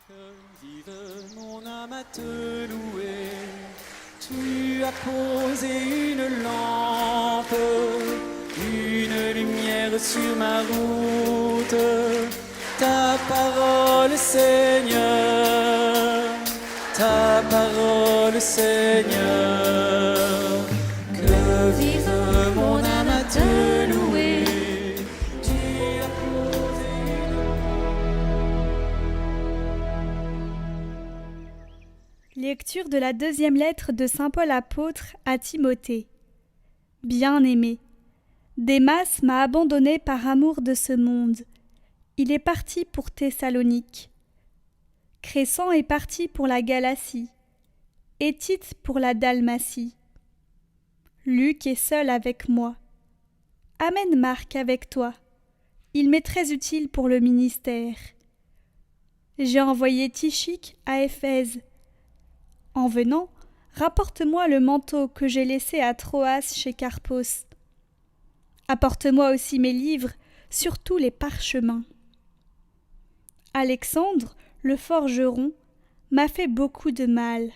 Vive mon âme à te louer, tu as posé une lampe, une lumière sur ma route, ta parole Seigneur, ta parole Seigneur, que vive mon âme à te louer, tu as posé Lecture de la deuxième lettre de saint Paul apôtre à Timothée. Bien-aimé, Démas m'a abandonné par amour de ce monde. Il est parti pour Thessalonique. Crescens est parti pour la Galatie, et Tite pour la Dalmatie. Luc est seul avec moi. Amène Marc avec toi. Il m'est très utile pour le ministère. J'ai envoyé Tychique à Éphèse. En venant, rapporte-moi le manteau que j'ai laissé à Troas chez Carpos. Apporte-moi aussi mes livres, surtout les parchemins. Alexandre, le forgeron, m'a fait beaucoup de mal.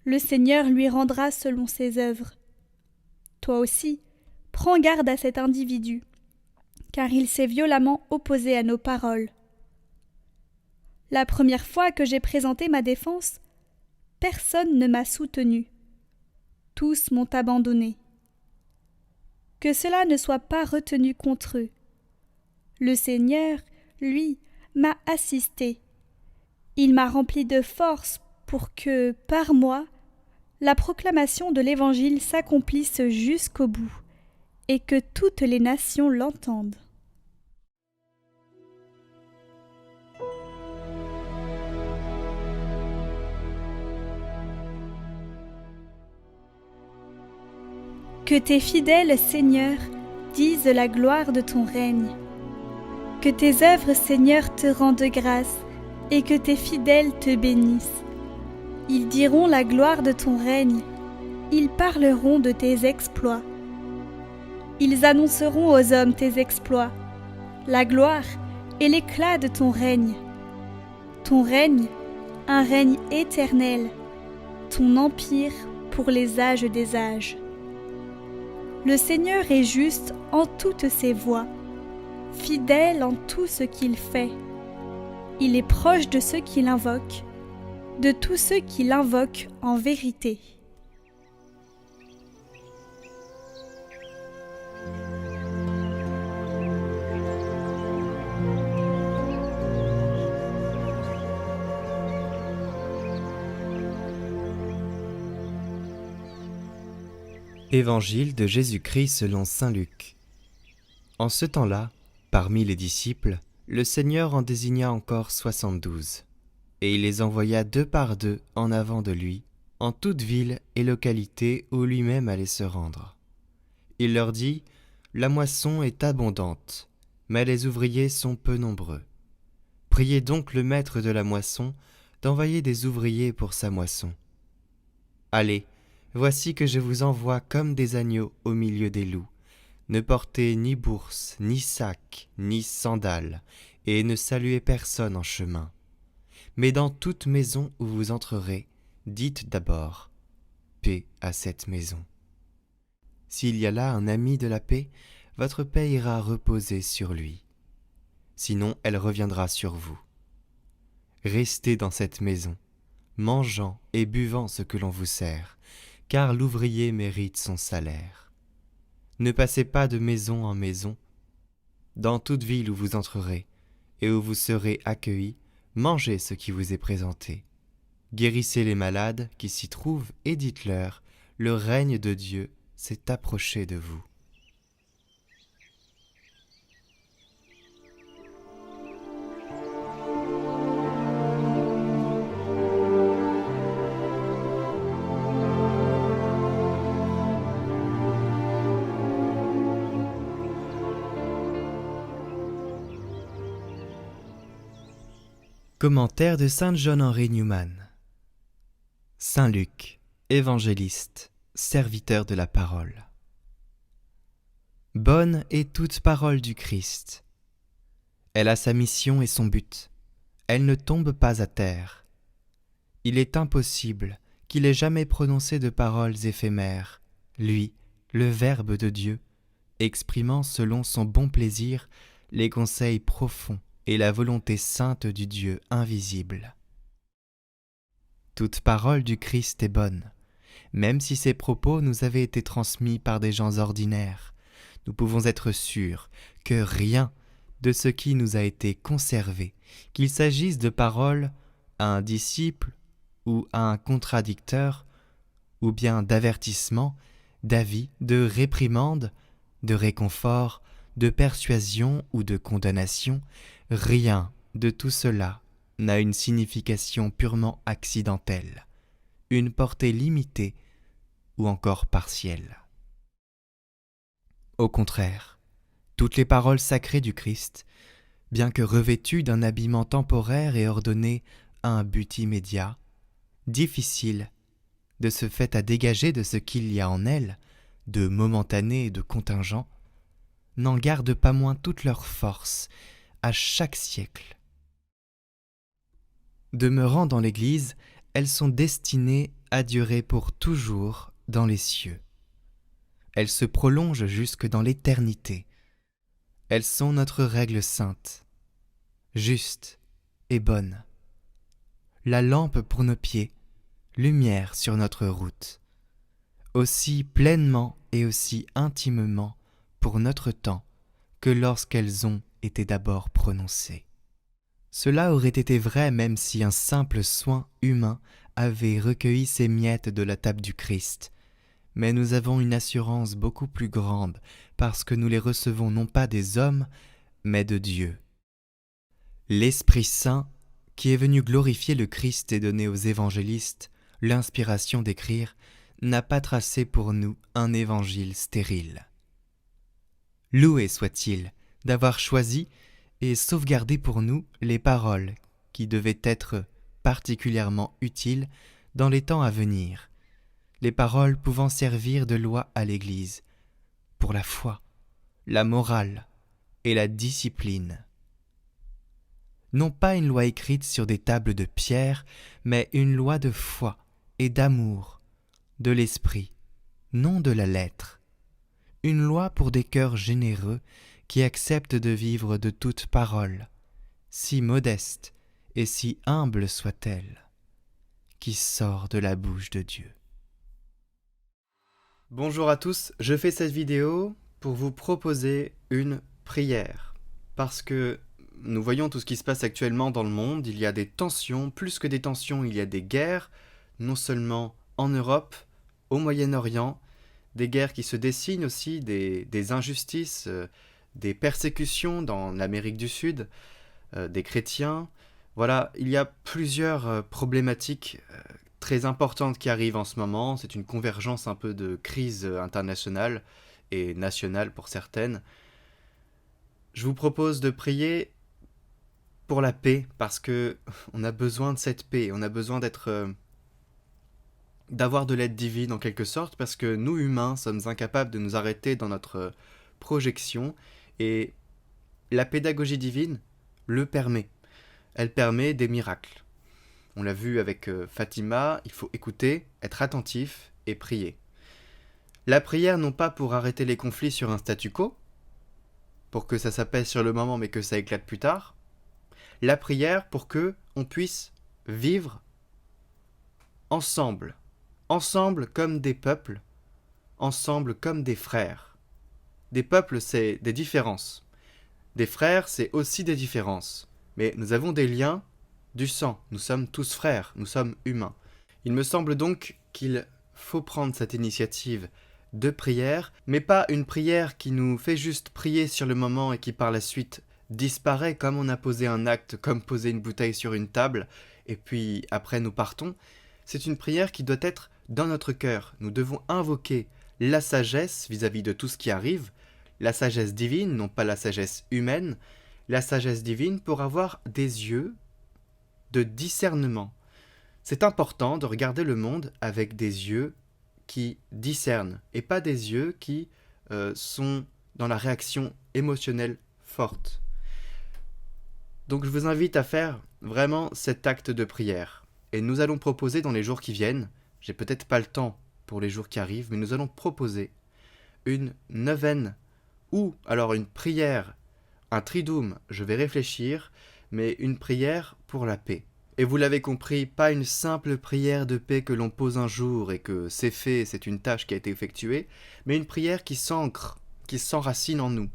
Le Seigneur lui rendra selon ses œuvres. Toi aussi, prends garde à cet individu, car il s'est violemment opposé à nos paroles. La première fois que j'ai présenté ma défense, personne ne m'a soutenu. Tous m'ont abandonné. Que cela ne soit pas retenu contre eux. Le Seigneur, lui, m'a assisté. Il m'a rempli de force pour que, par moi, la proclamation de l'Évangile s'accomplisse jusqu'au bout, et que toutes les nations l'entendent. Que tes fidèles, Seigneur, disent la gloire de ton règne. Que tes œuvres, Seigneur, te rendent grâce, et que tes fidèles te bénissent. Ils diront la gloire de ton règne, ils parleront de tes exploits. Ils annonceront aux hommes tes exploits, la gloire et l'éclat de ton règne. Ton règne, un règne éternel, ton empire pour les âges des âges. Le Seigneur est juste en toutes ses voies, fidèle en tout ce qu'il fait. Il est proche de ceux qui l'invoquent, de tous ceux qui l'invoquent en vérité. Évangile de Jésus-Christ selon saint Luc. En ce temps-là, parmi les disciples, le Seigneur en désigna encore 72, et il les envoya 2 par 2 en avant de lui, en toute ville et localité où lui-même allait se rendre. Il leur dit : La moisson est abondante, mais les ouvriers sont peu nombreux. Priez donc le maître de la moisson d'envoyer des ouvriers pour sa moisson. Allez, voici que je vous envoie comme des agneaux au milieu des loups. Ne portez ni bourse, ni sac, ni sandales, et ne saluez personne en chemin. Mais dans toute maison où vous entrerez, dites d'abord : paix à cette maison. S'il y a là un ami de la paix, votre paix ira reposer sur lui. Sinon, elle reviendra sur vous. Restez dans cette maison, mangeant et buvant ce que l'on vous sert, car l'ouvrier mérite son salaire. Ne passez pas de maison en maison. Dans toute ville où vous entrerez et où vous serez accueillis, mangez ce qui vous est présenté. Guérissez les malades qui s'y trouvent et dites-leur : le règne de Dieu s'est approché de vous. Commentaire de saint John Henry Newman. Saint Luc, évangéliste, serviteur de la parole. Bonne est toute parole du Christ. Elle a sa mission et son but. elles ne tombent pas à terre. Il est impossible qu'il ait jamais prononcé de paroles éphémères, lui, le Verbe de Dieu, exprimant selon son bon plaisir les conseils profonds et la volonté sainte du Dieu invisible. Toute parole du Christ est bonne, même si ses propos nous avaient été transmis par des gens ordinaires. Nous pouvons être sûrs que rien de ce qui nous a été conservé, qu'il s'agisse de paroles à un disciple ou à un contradicteur, ou bien d'avertissement, d'avis, de réprimande, de réconfort, de persuasion ou de condamnation, rien de tout cela n'a une signification purement accidentelle, une portée limitée ou encore partielle. Au contraire, toutes les paroles sacrées du Christ, bien que revêtues d'un habillement temporaire et ordonnées à un but immédiat, difficiles de ce fait à dégager de ce qu'il y a en elles, de momentané et de contingent, n'en gardent pas moins toute leur force à chaque siècle. Demeurant dans l'Église, elles sont destinées à durer pour toujours dans les cieux. Elles se prolongent jusque dans l'éternité. Elles sont notre règle sainte, juste et bonne, la lampe pour nos pieds, lumière sur notre route, aussi pleinement et aussi intimement pour notre temps que lorsqu'elles ont été d'abord prononcées. Cela aurait été vrai même si un simple soin humain avait recueilli ces miettes de la table du Christ, mais nous avons une assurance beaucoup plus grande parce que nous les recevons non pas des hommes, mais de Dieu. L'Esprit Saint, qui est venu glorifier le Christ et donner aux évangélistes l'inspiration d'écrire, n'a pas tracé pour nous un évangile stérile. Loué soit-il d'avoir choisi et sauvegardé pour nous les paroles qui devaient être particulièrement utiles dans les temps à venir, les paroles pouvant servir de loi à l'Église, pour la foi, la morale et la discipline. Non pas une loi écrite sur des tables de pierre, mais une loi de foi et d'amour, de l'esprit, non de la lettre. Une loi pour des cœurs généreux qui acceptent de vivre de toute parole, si modeste et si humble soit-elle, qui sort de la bouche de Dieu. Bonjour à tous, je fais cette vidéo pour vous proposer une prière, parce que nous voyons tout ce qui se passe actuellement dans le monde, il y a des tensions, plus que des tensions, il y a des guerres, non seulement en Europe, au Moyen-Orient, des guerres qui se dessinent aussi, des injustices, des persécutions dans l'Amérique du Sud, des chrétiens. Voilà, il y a plusieurs problématiques très importantes qui arrivent en ce moment. C'est une convergence un peu de crise internationale et nationale pour certaines. Je vous propose de prier pour la paix, parce que on a besoin de cette paix, on a besoin d'avoir de l'aide divine en quelque sorte, parce que nous humains sommes incapables de nous arrêter dans notre projection, et la pédagogie divine le permet. Elle permet des miracles. On l'a vu avec Fatima, il faut écouter, être attentif et prier. La prière non pas pour arrêter les conflits sur un statu quo, pour que ça s'apaise sur le moment mais que ça éclate plus tard. La prière pour que on puisse vivre ensemble, ensemble comme des peuples, ensemble comme des frères. Des peuples, c'est des différences. Des frères, c'est aussi des différences. Mais nous avons des liens du sang. Nous sommes tous frères, nous sommes humains. Il me semble donc qu'il faut prendre cette initiative de prière, mais pas une prière qui nous fait juste prier sur le moment et qui par la suite disparaît comme on a posé un acte, comme poser une bouteille sur une table, et puis après nous partons. C'est une prière qui doit être dans notre cœur. Nous devons invoquer la sagesse vis-à-vis de tout ce qui arrive, la sagesse divine, non pas la sagesse humaine, la sagesse divine pour avoir des yeux de discernement. C'est important de regarder le monde avec des yeux qui discernent, et pas des yeux qui sont dans la réaction émotionnelle forte. Donc je vous invite à faire vraiment cet acte de prière. Et nous allons proposer dans les jours qui viennent, j'ai peut-être pas le temps pour les jours qui arrivent, mais nous allons proposer une neuvaine ou alors une prière, un triduum, je vais réfléchir, mais une prière pour la paix. Et vous l'avez compris, pas une simple prière de paix que l'on pose un jour et que c'est fait, c'est une tâche qui a été effectuée, mais une prière qui s'ancre, qui s'enracine en nous.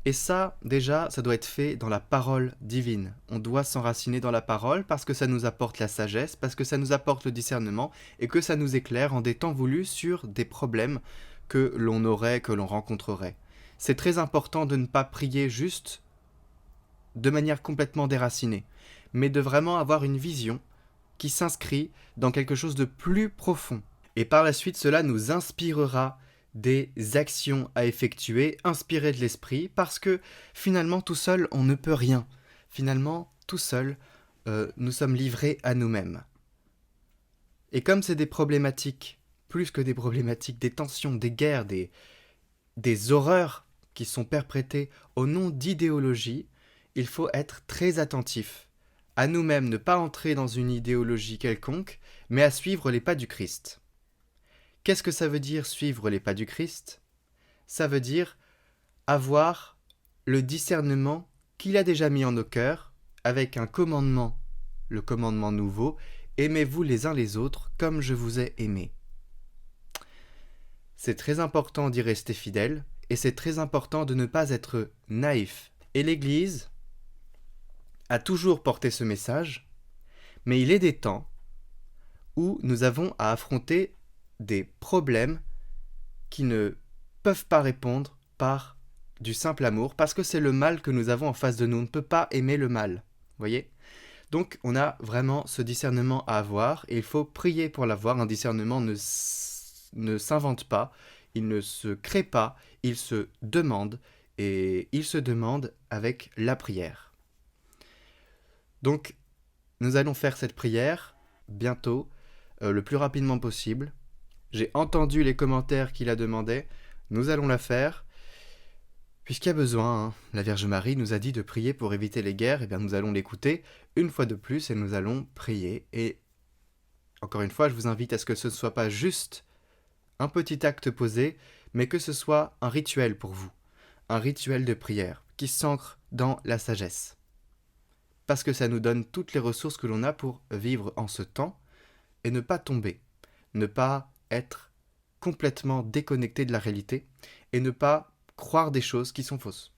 Et ça, déjà, ça doit être fait dans la parole divine. On doit s'enraciner dans la parole parce que ça nous apporte la sagesse, parce que ça nous apporte le discernement et que ça nous éclaire en des temps voulus sur des problèmes que l'on aurait, que l'on rencontrerait. C'est très important de ne pas prier juste de manière complètement déracinée, mais de vraiment avoir une vision qui s'inscrit dans quelque chose de plus profond. Et par la suite, cela nous inspirera des actions à effectuer, inspirées de l'esprit, parce que finalement, tout seul, on ne peut rien. Finalement, tout seul, nous sommes livrés à nous-mêmes. Et comme c'est des problématiques, plus que des problématiques, des tensions, des guerres, des horreurs qui sont perpétrées au nom d'idéologie, il faut être très attentif à nous-mêmes, ne pas entrer dans une idéologie quelconque, mais à suivre les pas du Christ. Qu'est-ce que ça veut dire suivre les pas du Christ ? Ça veut dire avoir le discernement qu'il a déjà mis en nos cœurs avec un commandement, le commandement nouveau, aimez-vous les uns les autres comme je vous ai aimé. C'est très important d'y rester fidèle et c'est très important de ne pas être naïf. Et l'Église a toujours porté ce message, mais il est des temps où nous avons à affronter des problèmes qui ne peuvent pas répondre par du simple amour, parce que c'est le mal que nous avons en face de nous. On ne peut pas aimer le mal, voyez ? Donc on a vraiment ce discernement à avoir, et il faut prier pour l'avoir. Un discernement ne s'invente pas, il ne se crée pas, il se demande, et il se demande avec la prière. Donc nous allons faire cette prière bientôt, le plus rapidement possible. J'ai entendu les commentaires qu'il a demandé. Nous allons la faire. Puisqu'il y a besoin, hein. La Vierge Marie nous a dit de prier pour éviter les guerres. Eh bien, nous allons l'écouter une fois de plus et nous allons prier. Et encore une fois, je vous invite à ce que ce ne soit pas juste un petit acte posé, mais que ce soit un rituel pour vous. Un rituel de prière qui s'ancre dans la sagesse. Parce que ça nous donne toutes les ressources que l'on a pour vivre en ce temps et ne pas tomber. Ne pas être complètement déconnecté de la réalité et ne pas croire des choses qui sont fausses.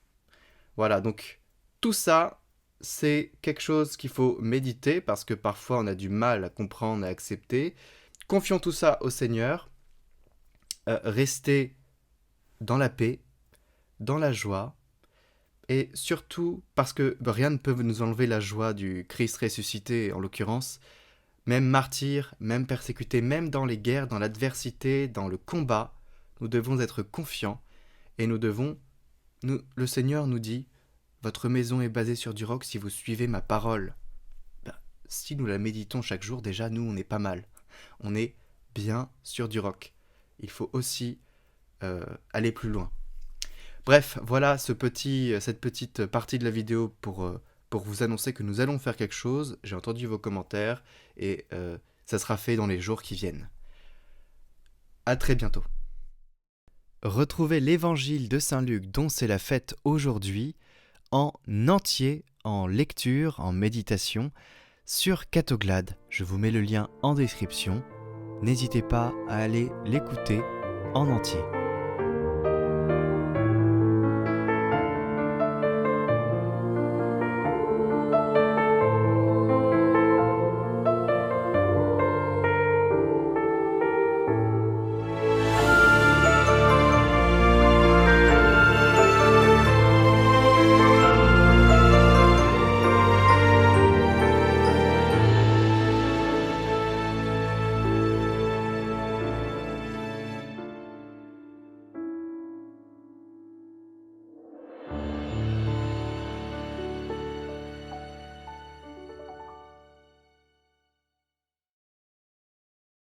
Voilà, donc tout ça, c'est quelque chose qu'il faut méditer parce que parfois on a du mal à comprendre, à accepter. Confions tout ça au Seigneur, restez dans la paix, dans la joie, et surtout parce que rien ne peut nous enlever la joie du Christ ressuscité en l'occurrence. Même martyrs, même persécutés, même dans les guerres, dans l'adversité, dans le combat, nous devons être confiants et le Seigneur nous dit « Votre maison est basée sur du roc si vous suivez ma parole. » Si nous la méditons chaque jour, déjà, nous, on est pas mal. On est bien sur du roc. Il faut aussi aller plus loin. Bref, voilà cette petite partie de la vidéo pour vous annoncer que nous allons faire quelque chose. J'ai entendu vos commentaires et ça sera fait dans les jours qui viennent. À très bientôt. Retrouvez l'évangile de Saint Luc dont c'est la fête aujourd'hui en entier, en lecture, en méditation sur Catoglade. Je vous mets le lien en description. N'hésitez pas à aller l'écouter en entier.